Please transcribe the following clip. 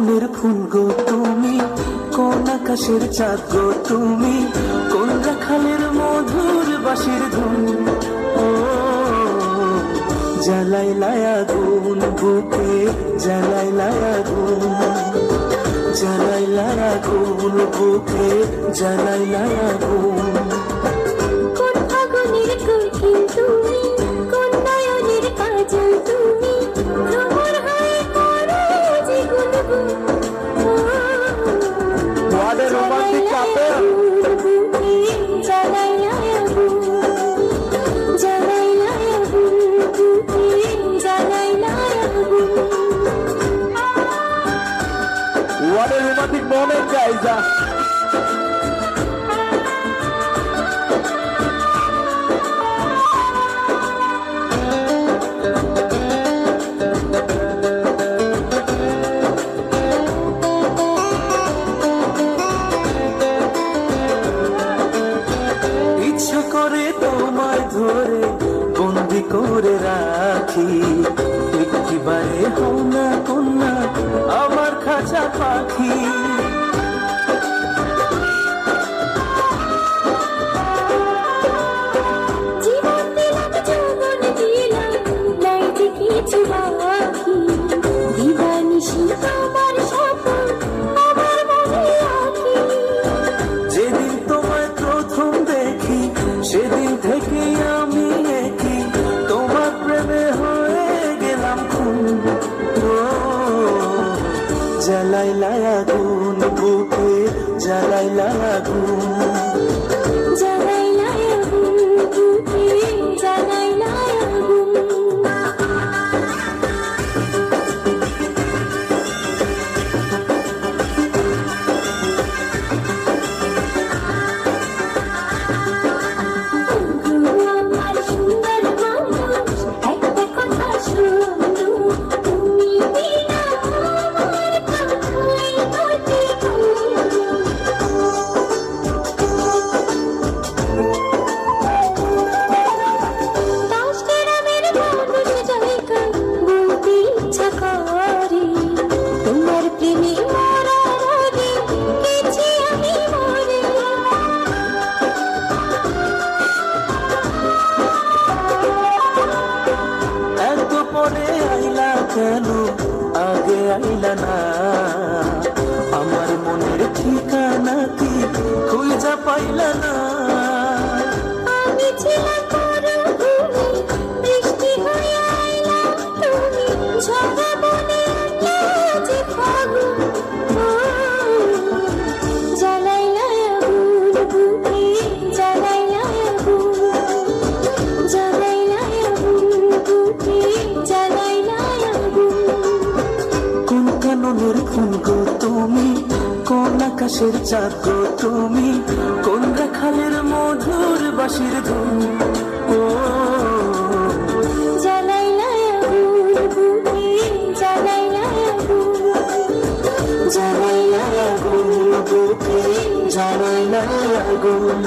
মনের ফুল গো তুমি, কোন আকাশের চাঁদ গো তুমি, কোন রাখালের মধুর বাঁশির ধুন। ও জ্বালাইলাই আগুন বুকে, জ্বালাইলাই আগুন, জ্বালাইলাই আগুন বুকে, জ্বালাইলাই আগুন। কোন আগুনের কঠিন তুমি, কোন নয়নের কাজল তুমি, ভ্রমর হয়ে করো যে গুনগুন। What a romantic couple! জ্বালাইলাই আগুন, জ্বালাইলাই আগুন বুকে, জ্বালাইলাই আগুন। What a romantic moment, guys! ইচ্ছা করে তোমায় ধরে বন্দি করে রাখি, একেবারে হও না কন্যা আমার খাঁচা পাখি। জীবন দিলাম, যৌবন দিলাম, নাই যে কিছু বাকি। দিবানিশি তোমার স্বপ্ন আমার মনে আঁকি। যেদিন তোমায় প্রথম দেখি সেদিন থেকে আমি একই তোমার প্রেমে হয়ে গেলাম খুন। ও জ্বালাইলাই আগুন বুকে, জ্বালাইলাই আগুন, জ্বালাইলাই আগুন বুকে, জ্বালাইলাই আগুন। আমার সুন্দর মানুষ, একটা কথা শোনো, তুমি বিনা আমার কথাই ঘটে গো। দশ গ্রামের মানুষ জায়গা বলতে ইচ্ছা করে, তোমার প্রেমে মরার আগে গেছি আমি মরে। এত পরে আইলা কেন, আগে আইলা না? আমার মনের ঠিকানা কি খুঁজা পাইলা না? আমি ছিলাম মরুভূমি, বৃষ্টি হয়ে আইলা তুমি, ঝরা বনে আনলা যে ফাগুন। ও জ্বালাইলাই আগুন বুকে, জ্বালাইলাই আগুন, জ্বালাইলাই আগুন বুকে, জ্বালাইলাই আগুন। কোন কাননের ফুল গো তুমি, কোন আকাশের চাঁদ গো তুমি, কোন রাখালের মধুর বাঁশির ধুন। ও জ্বালাইলাই আগুন বুকে, জ্বালাইলাই আগুন, জ্বালাইলাই আগুন বুকে, জ্বালাইলাই আগুন।